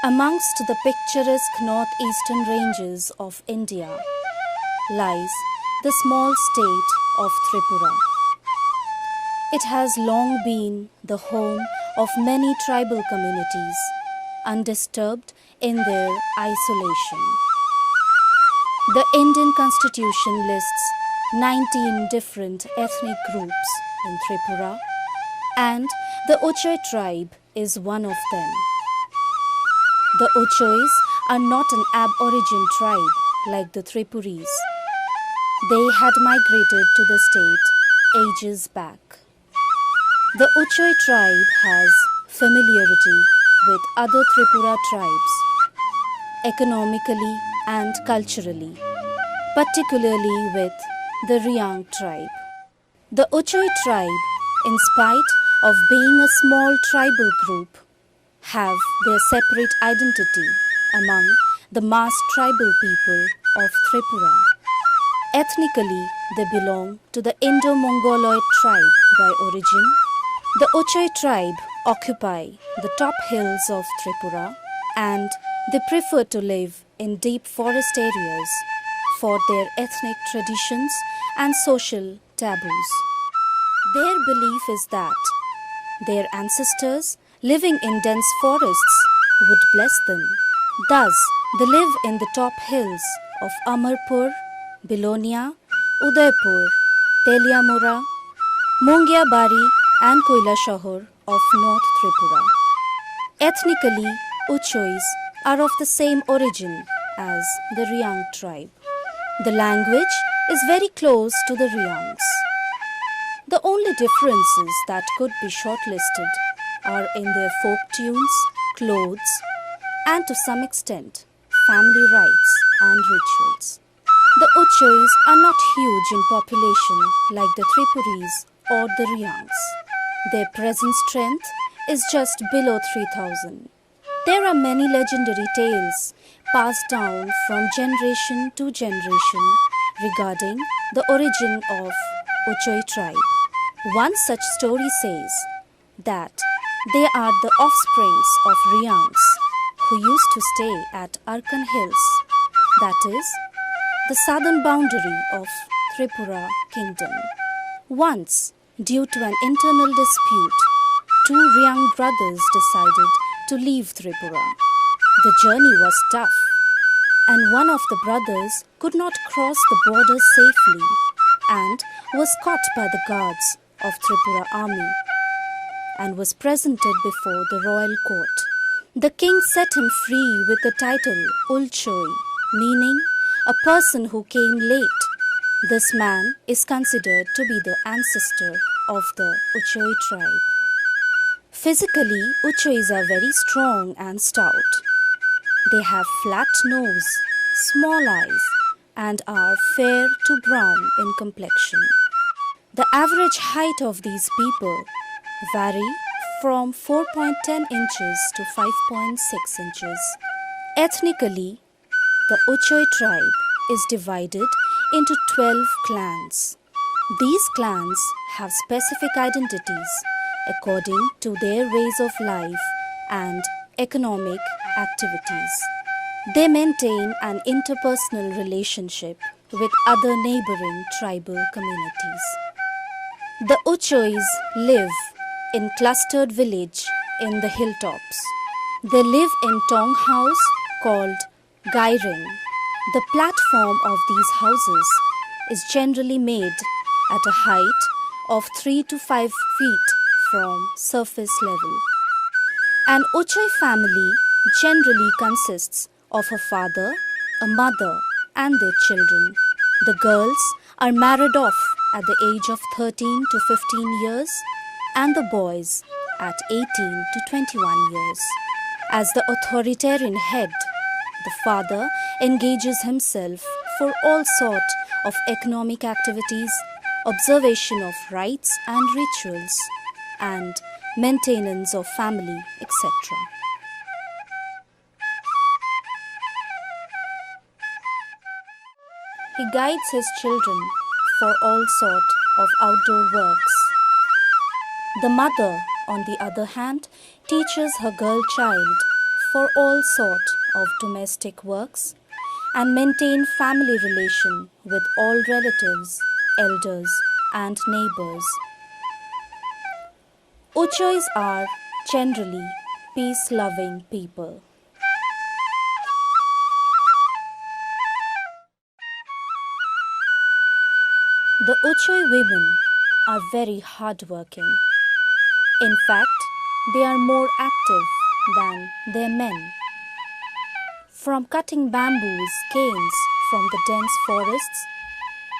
Amongst the picturesque northeastern ranges of India lies the small state of Tripura. It has long been the home of many tribal communities, undisturbed in their isolation. The Indian Constitution lists 19 different ethnic groups in Tripura, and the Uchai tribe is one of them. The Uchais are not an aborigine tribe like the Tripuris. They had migrated to the state ages back. The Uchai tribe has familiarity with other Tripura tribes, economically and culturally, particularly with the Riang tribe. The Uchai tribe, in spite of being a small tribal group, have their separate identity among the mass tribal people of Tripura. Ethnically, they belong to the Indo-Mongoloid tribe by origin. The Uchai tribe occupy the top hills of Tripura, and they prefer to live in deep forest areas for their ethnic traditions and social taboos. Their belief is that their ancestors living in dense forests would bless them. Thus, they live in the top hills of Amarpur, Bilonia, Udaipur, Teliamura, Mungiabari and Koilashahar of North Tripura. Ethnically, Uchais are of the same origin as the Riang tribe. The language is very close to the Riangs. The only differences that could be shortlisted are in their folk tunes, clothes, and to some extent, family rites and rituals. The Uchais are not huge in population like the Tripuris or the Riangs. Their present strength is just below 3,000. There are many legendary tales passed down from generation to generation regarding the origin of Uchai tribe. One such story says that they are the offsprings of Riangs who used to stay at Arkan Hills, that is, the southern boundary of Tripura kingdom. Once, due to an internal dispute, two Riang brothers decided to leave Tripura. The journey was tough, and one of the brothers could not cross the border safely and was caught by the guards of Tripura army and was presented before the royal court. The king set him free with the title Uchai, meaning a person who came late. This man is considered to be the ancestor of the Uchai tribe. Physically, Uchais are very strong and stout. They have flat nose, small eyes, and are fair to brown in complexion. The average height of these people vary from 4.10 inches to 5.6 inches. Ethnically, the Uchai tribe is divided into 12 clans. These clans have specific identities according to their ways of life and economic activities. They maintain an interpersonal relationship with other neighboring tribal communities. The Uchais live in clustered village in the hilltops. They live in tong house called Gairing. The platform of these houses is generally made at a height of 3 to 5 feet from surface level. An Uchai family generally consists of a father, a mother, and their children. The girls are married off at the age of 13 to 15 years and the boys at 18 to 21 years. As the authoritarian head, the father engages himself for all sorts of economic activities, observation of rites and rituals, and maintenance of family, etc. He guides his children for all sorts of outdoor works. The mother, on the other hand, teaches her girl child for all sort of domestic works and maintain family relation with all relatives, elders and neighbors. Uchais are generally peace-loving people. The Uchai women are very hardworking. In fact, they are more active than their men. From cutting bamboos, canes from the dense forests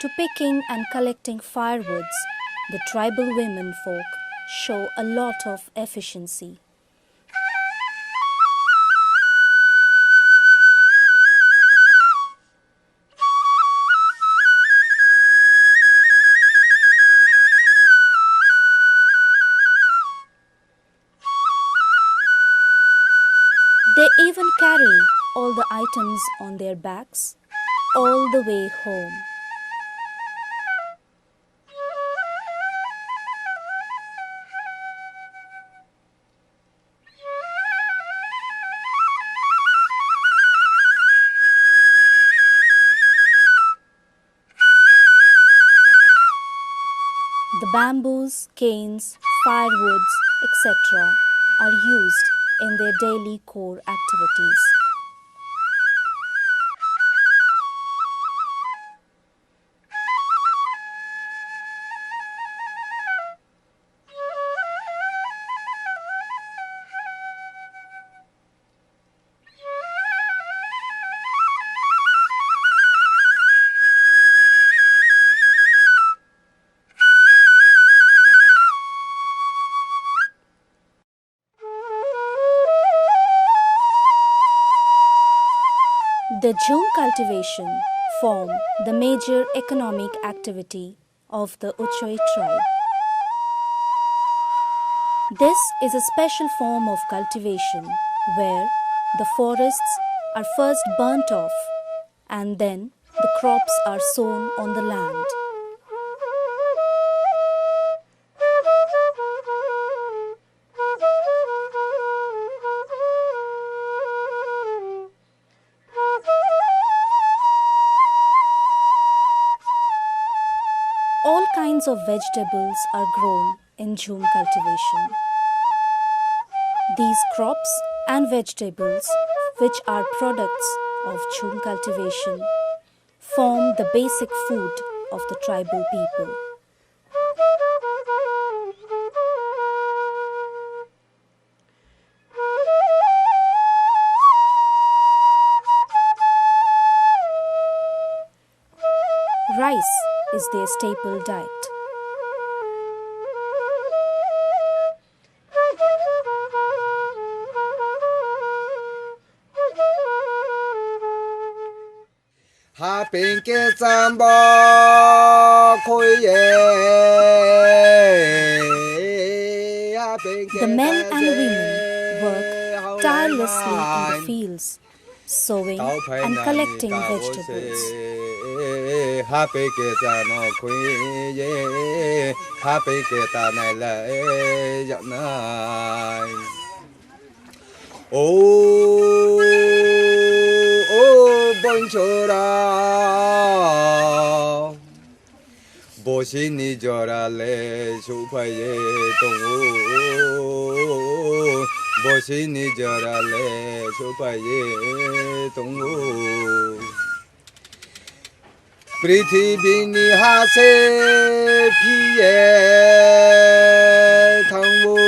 to picking and collecting firewoods, the tribal women folk show a lot of efficiency. They even carry all the items on their backs all the way home. The bamboos, canes, firewoods, etc. are used in their daily core activities. The jhum cultivation form the major economic activity of the Uchai tribe. This is a special form of cultivation where the forests are first burnt off and then the crops are sown on the land. All kinds of vegetables are grown in jhum cultivation. These crops and vegetables, which are products of jhum cultivation, form the basic food of the tribal people. Rice is their staple diet. The men and women work tirelessly in the fields, sowing and collecting vegetables. Bosini jorale chupaye tongu Bosini jorale chupaye tongu Prithibini hase piye thangu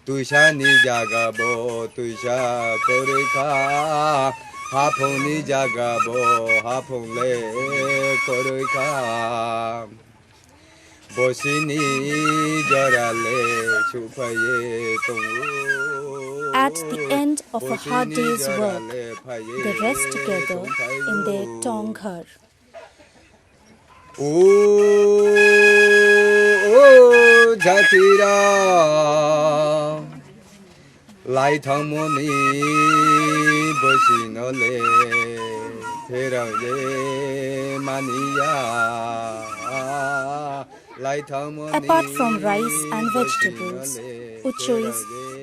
Tushani jagabo tusha korika Haponi jagabo haponle korika Bosini jorale chupaye tongu. At the end of a hard day's work, they rest together in their tonghar. O jatira Lai thamoni bosinole pheraye maniya Lai thamoni Apart from rice and vegetables, Uchais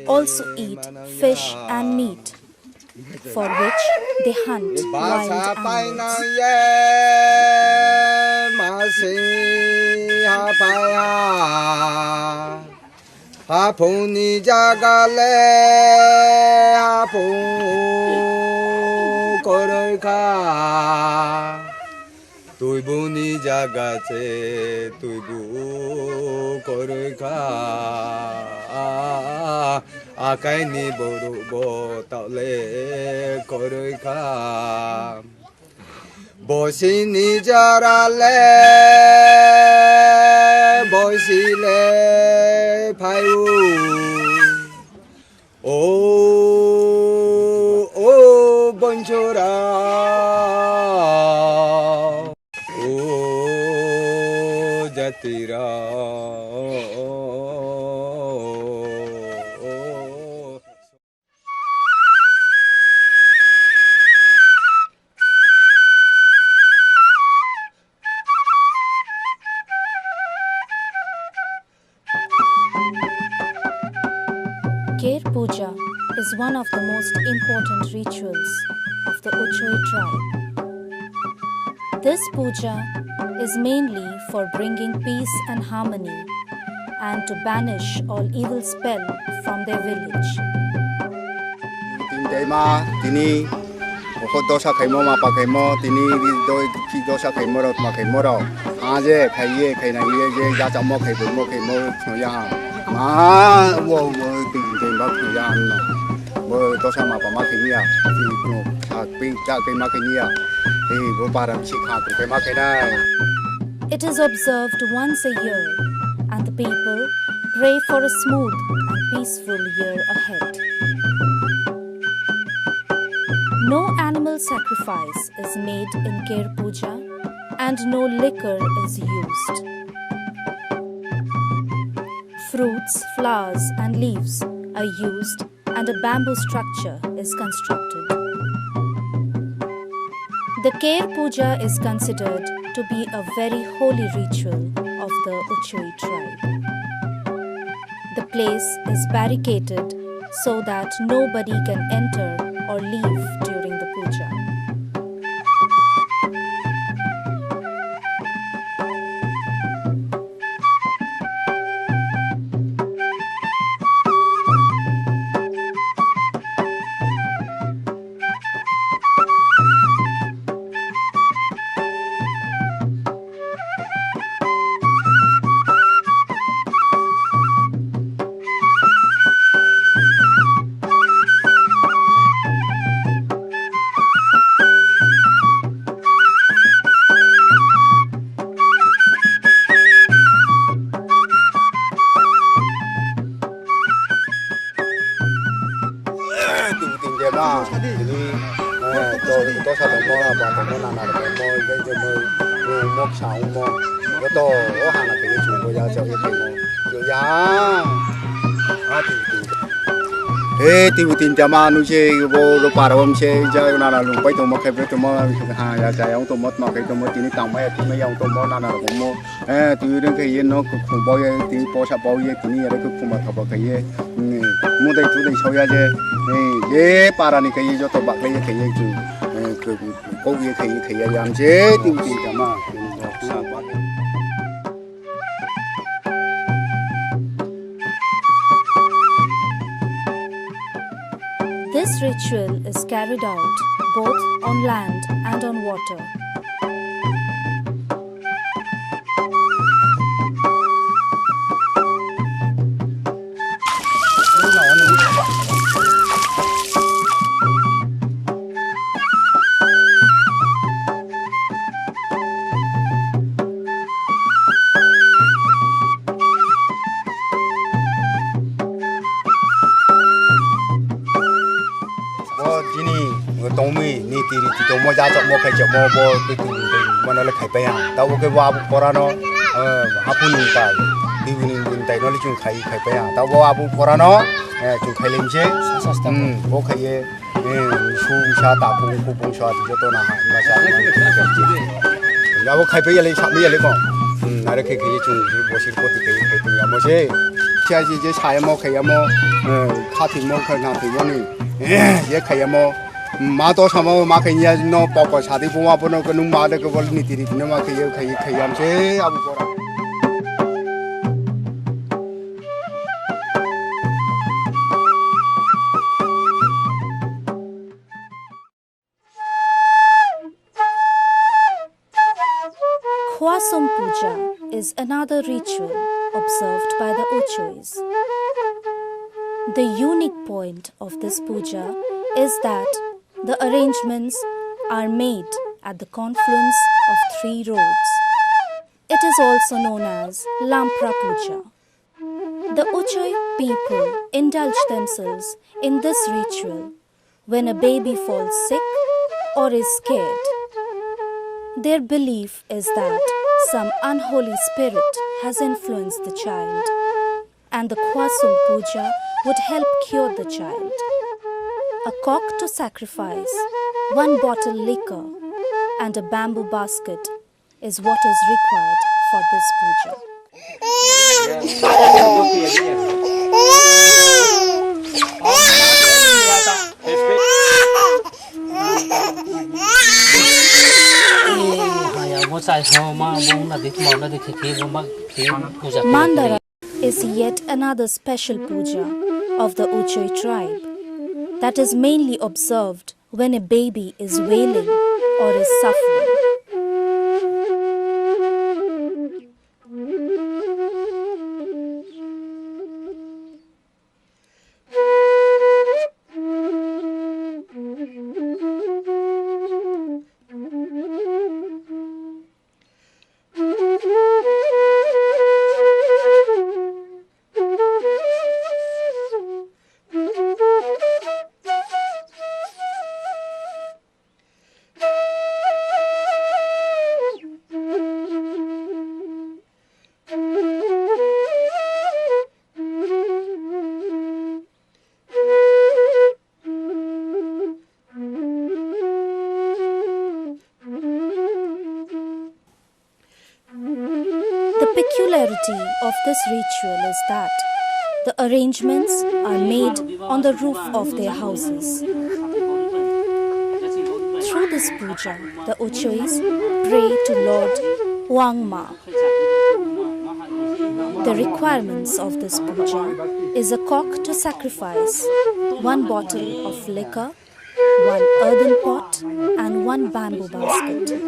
also eat fish and meat, for which they hunt wild animals. Hapuni jagale hapu korka tuibuni jagate tuibu korka akai ni boru botale korka bosini jarale bosile payu oh bonjora oh jatira Ker Puja is one of the most important rituals of the Uchai tribe. This puja is mainly for bringing peace and harmony and to banish all evil spell from their village. dosa kaimo ma pa kaimo tini doi ki dosa kaimo ro ma kaimo ro je khai khai na ye ya cha mo khai mo no ya ma wo ting ting ba no ya no wo dosa ma pa ma khai ya ti no a ping cha kai ma khai ya wo pa ram chi kha kai ma khai na. It is observed once a year and the people pray for a smooth and peaceful year ahead. No animal sacrifice is made in Ker Puja and no liquor is used. Fruits, flowers and leaves are used and a bamboo structure is constructed. The Ker Puja is considered to be a very holy ritual of the Uchai tribe. The place is barricaded so that nobody can enter or leave during the puja. Ti tin jama nu che bo ro parom che ja na la lu pai to mo khe to mo ha ya ja yang to mo ma kai to mo tin tang mai ti mai yang to mo na na ko mo ti ren ke yen no ko bo ye ti po sa bo ye ti ni ya ko ko ma tha ba ke ye mo dai tu dai chau ya je ye para ni ke ye jo to ba ke ye ke ye ju ko ye ke ye yam che ti tin jama sa ba. This ritual is carried out both on land and on water. Mo ja cho mo khai cho mo bo ti ti mo na le khai pe ya ta wo ke wa bu pora no ha pu ni ta ti ni bin tai no le chung khai pe ya ta wo wa bu pora no chung khai lim che bo khai ye shu sha ta pu pu sha ti jo to na ha ma sha ya wo khai pe ye le sha me ye le ko na re khai chung bo shir ko ti khai ya mo che chaji je chayamo khayamo khathimo khana thimoni ye khayamo ma to samo ma khanya no poko sadi boma bono kanu ma de ko bol ni tiri no ma khayam se abu pora Khwasum Puja is another ritual observed by the Uchais. The unique point of this puja is that the arrangements are made at the confluence of 3 roads. It is also known as Lampra Puja. The Uchai people indulge themselves in this ritual when a baby falls sick or is scared. Their belief is that some unholy spirit has influenced the child, and the Khwasum Puja would help cure the child. A cock to sacrifice, 1 bottle liquor, and a bamboo basket is what is required for this puja. Mandara is yet another special puja of the Uchai tribe that is mainly observed when a baby is wailing or is suffering. The peculiarity of this ritual is that the arrangements are made on the roof of their houses. Through this puja, the Uchais pray to Lord Wangma. The requirements of this puja is a cock to sacrifice, 1 bottle of liquor, 1 earthen pot, and 1 bamboo basket.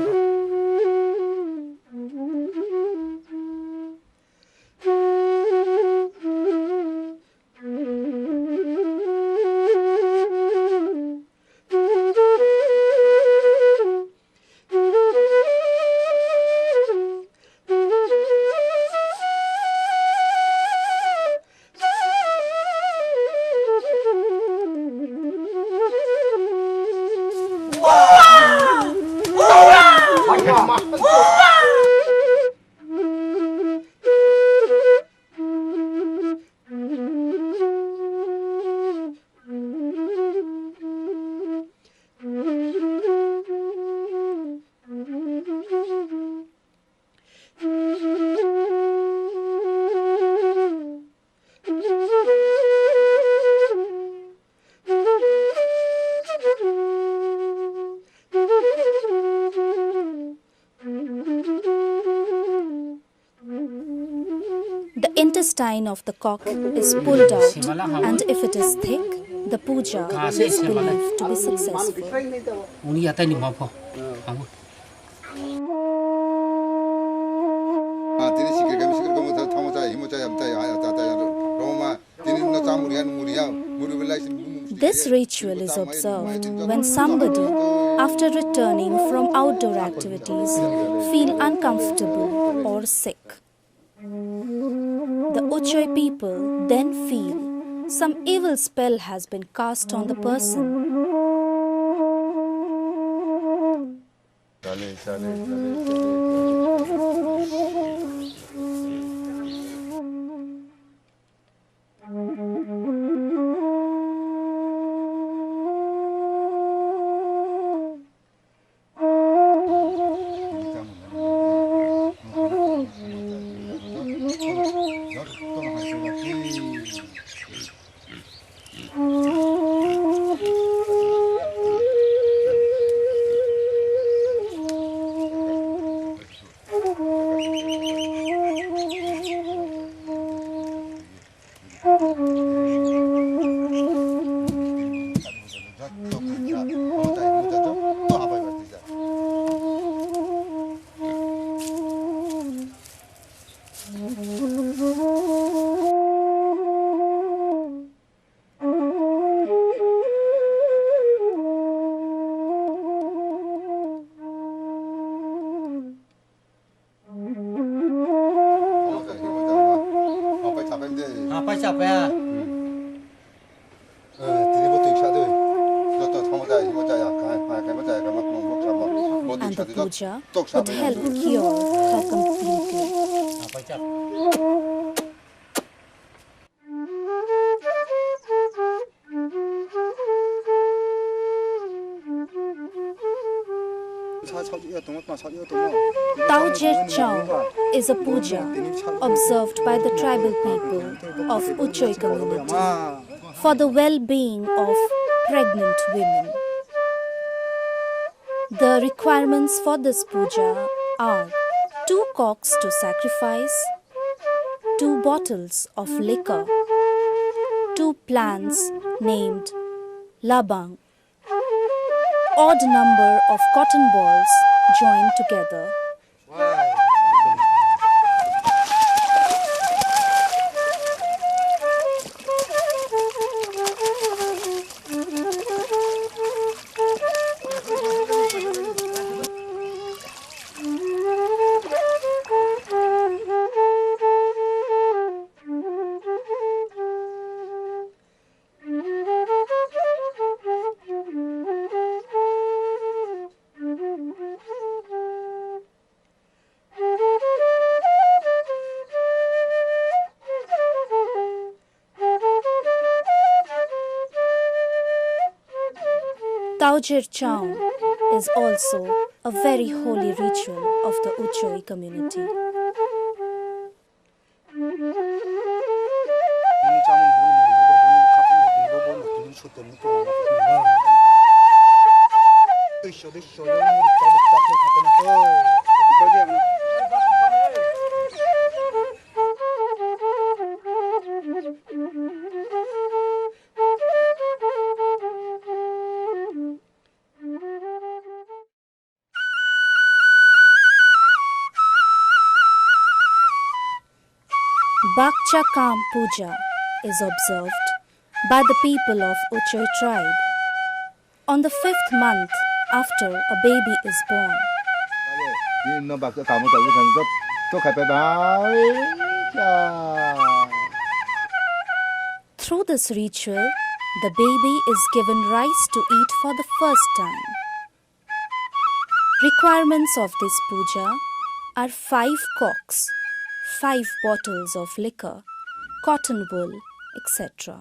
The intestine of the cock is pulled out, and if it is thick, the puja is believed to be successful. This ritual is observed when somebody, after returning from outdoor activities, feel uncomfortable or sick. The Uchai people then feel some evil spell has been cast on the person. And the puja would help cure her completely. Taujir Chau is a puja observed by the tribal people of Uchai community for the well-being of pregnant women. The requirements for this puja are 2 cocks to sacrifice, 2 bottles of liquor, 2 plants named labang, odd number of cotton balls joined together. Taujir Chau is also a very holy ritual of the Uchai community. Bakchakam Puja is observed by the people of Uchai tribe on the 5th month after a baby is born. Through this ritual, the baby is given rice to eat for the first time. Requirements of this puja are 5 cocks, 5 bottles of liquor, cotton wool, etc.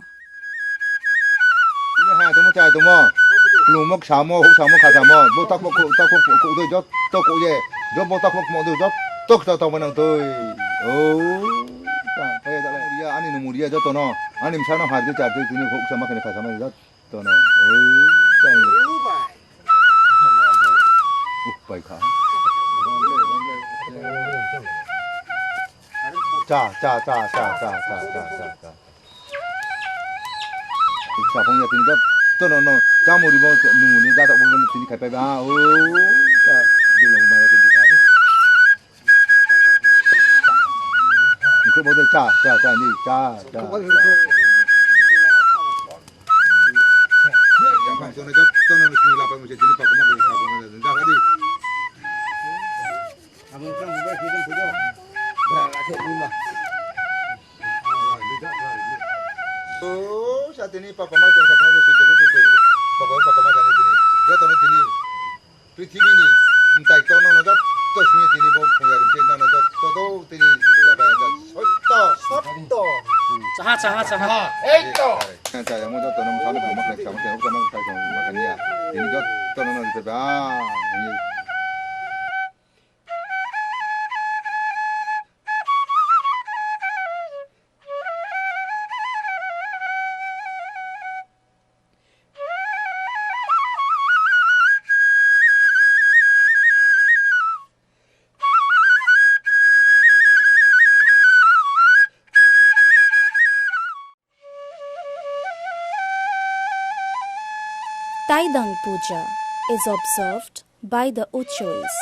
Taidang Puja is observed by the Uchais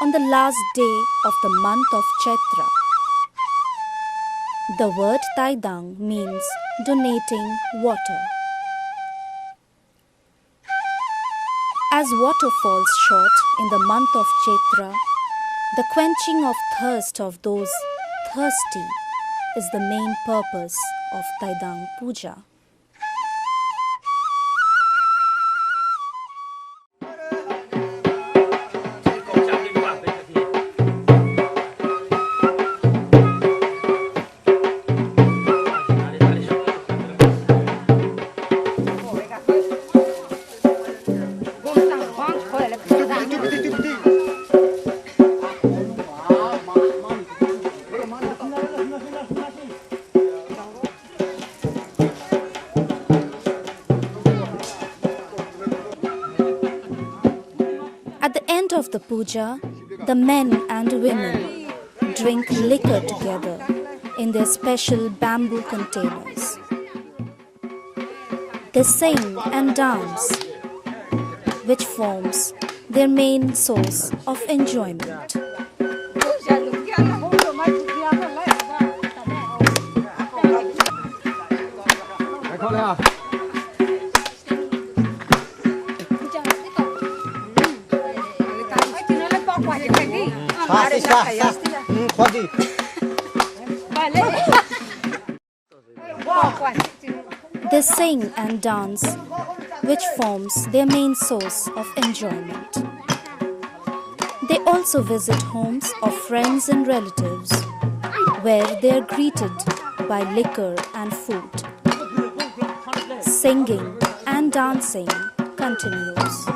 on the last day of the month of Chaitra. The word Taidang means donating water. As water falls short in the month of Chaitra, the quenching of thirst of those thirsty is the main purpose of Taidang Puja. At the end of the puja, the men and women drink liquor together in their special bamboo containers. They sing and dance, which forms their main source of enjoyment. They sing and dance, which forms their main source of enjoyment. They also visit homes of friends and relatives, where they are greeted by liquor and food. Singing and dancing continues.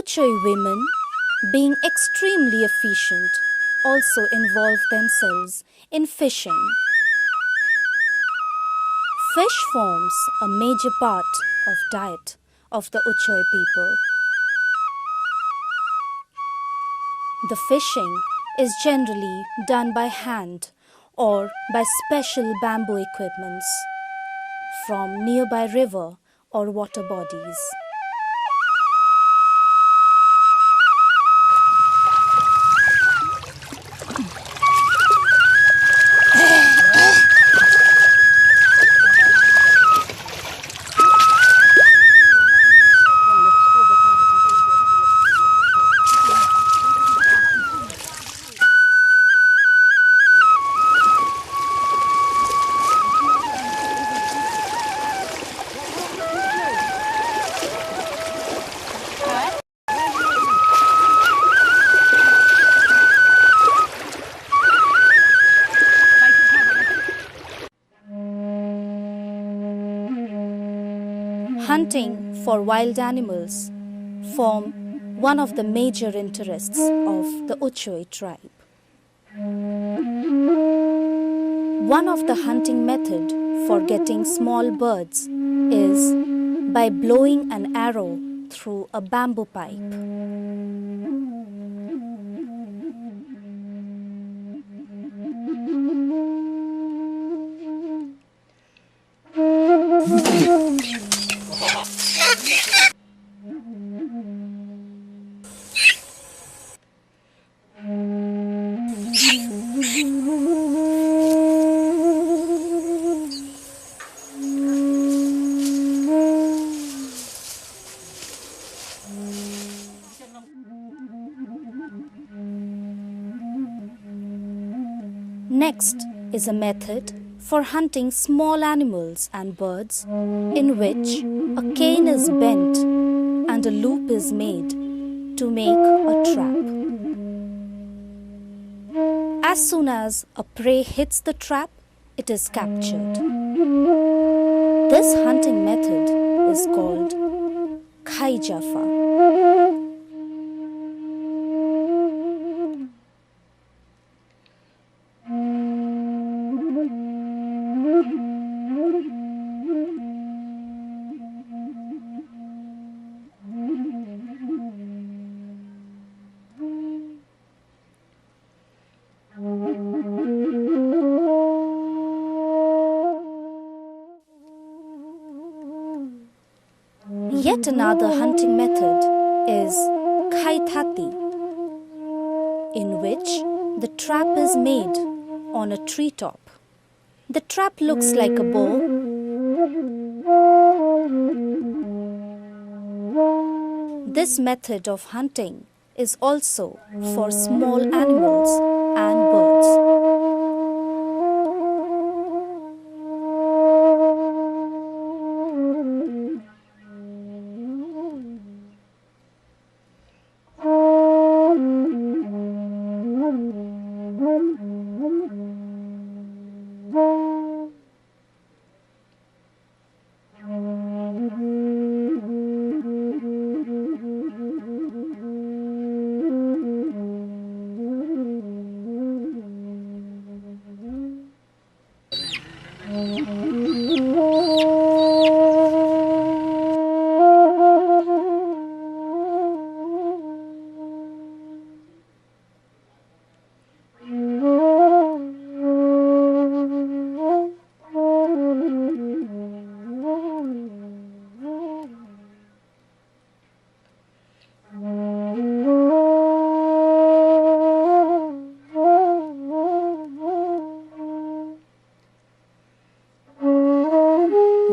Uchai women, being extremely efficient, also involve themselves in fishing. Fish forms a major part of diet of the Uchai people. The fishing is generally done by hand or by special bamboo equipments from nearby river or water bodies. Hunting for wild animals form one of the major interests of the Uchai tribe. One of the hunting method for getting small birds is by blowing an arrow through a bamboo pipe. Next is a method for hunting small animals and birds in which a cane is bent and a loop is made to make a trap. As soon as a prey hits the trap, it is captured. This hunting method is called Khai Jaffa. Yet another hunting method is Khai Thati, in which the trap is made on a treetop. The trap looks like a bow. This method of hunting is also for small animals and birds.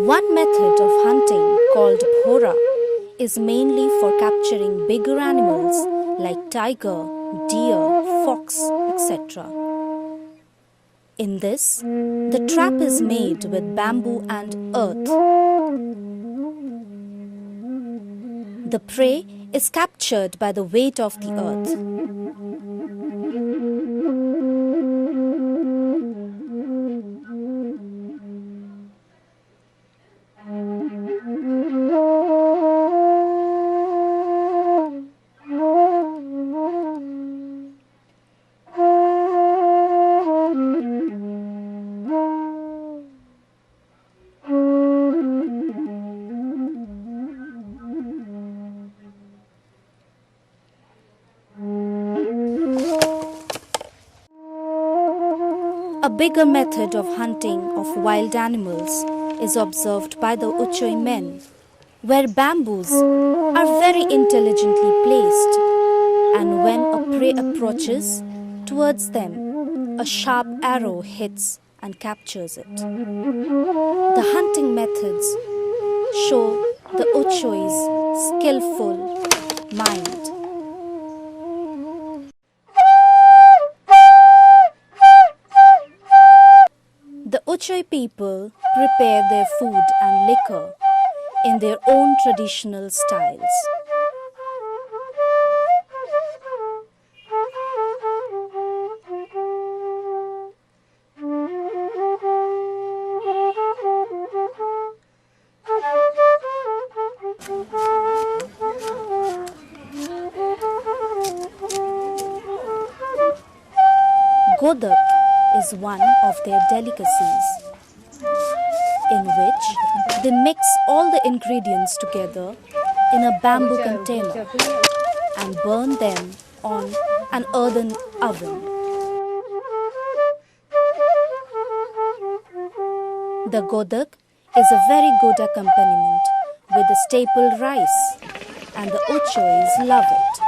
One method of hunting called bhora is mainly for capturing bigger animals like tiger, deer, fox, etc. In this, the trap is made with bamboo and earth. The prey is captured by the weight of the earth. A bigger method of hunting of wild animals is observed by the Uchai men, where bamboos are very intelligently placed, and when a prey approaches towards them, a sharp arrow hits and captures it. The hunting methods show the Uchai's skillful mind. The Uchai people prepare their food and liquor in their own traditional styles. Godak is one of their delicacies, in which they mix all the ingredients together in a bamboo container and burn them on an earthen oven. The godak is a very good accompaniment with the staple rice, and the Uchais love it.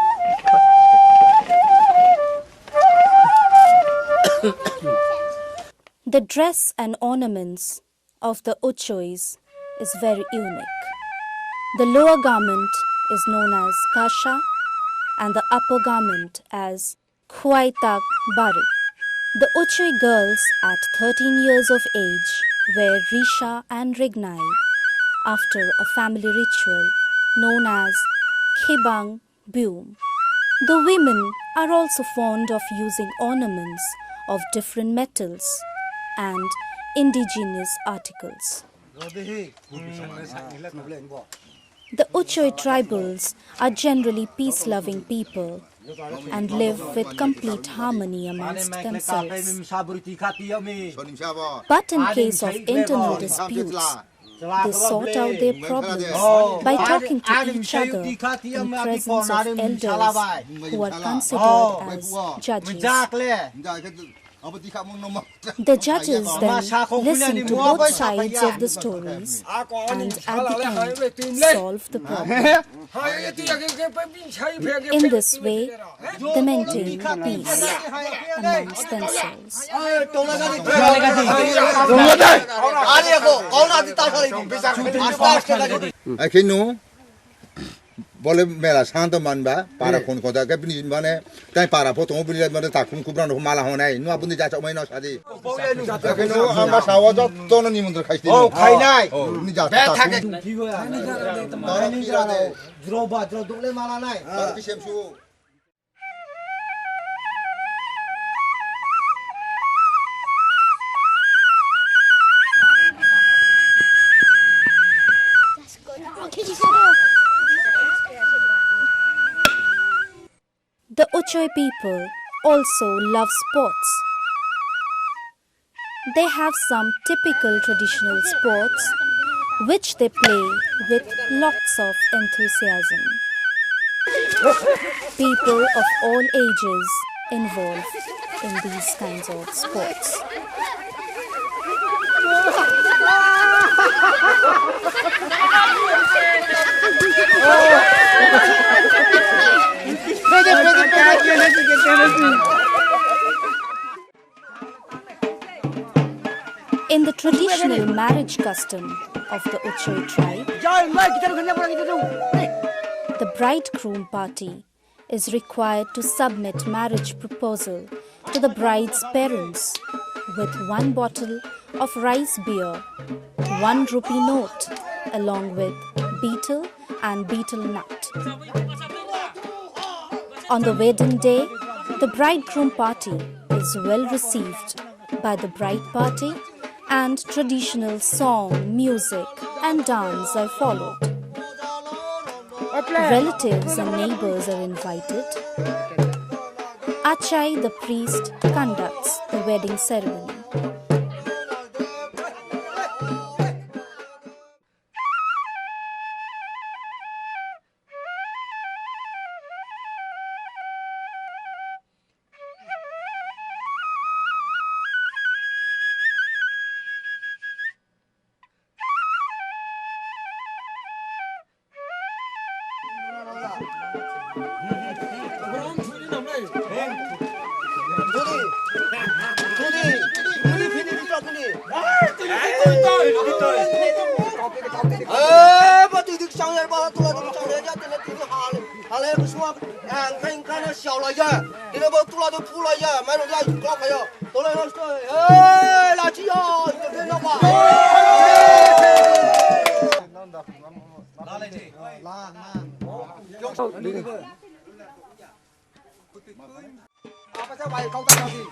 The dress and ornaments of the Uchais is very unique. The lower garment is known as kasha and the upper garment as khuaitak barik. The Uchai girls at 13 years of age wear risha and rignai after a family ritual known as khibang byum. The women are also fond of using ornaments of different metals and indigenous articles. The Uchai tribals are generally peace-loving people and live with complete harmony amongst themselves. But in case of internal disputes, they sort out their problems by talking to each other in presence of elders who are considered as judges. The judges then listen to both sides of the stories and at the end solve the problem. In this way, they maintain peace amongst themselves. Boleh mela santo manba para kon kota ke pini mane tai para photo mo bili mane ta kun kubran mala honai nu apun ja chok mai no sadi ke no amba sawa jo to no nimundur khai din oh khai nai ni ja ta kun ni ja dro ba dro dole mala nai ki sem su The Uchai people also love sports. They have some typical traditional sports which they play with lots of enthusiasm. People of all ages involved in these kinds of sports. In the traditional marriage custom of the Uchai tribe, the bridegroom party is required to submit marriage proposal to the bride's parents with 1 bottle of rice beer, 1 rupee note, along with betel and betel nut. On the wedding day, the bridegroom party is well received by the bride party, and traditional song, music and dance are followed. Relatives and neighbors are invited. Uchai, the priest, conducts the wedding ceremony. 把对的上眼把它做了，这个上眼家，这个对的下来不说，看那小了呀，这个把做了都铺了呀，买了家搞开呀，到了说，哎，垃圾呀，你这老板。Apa saya baik kau tak tahu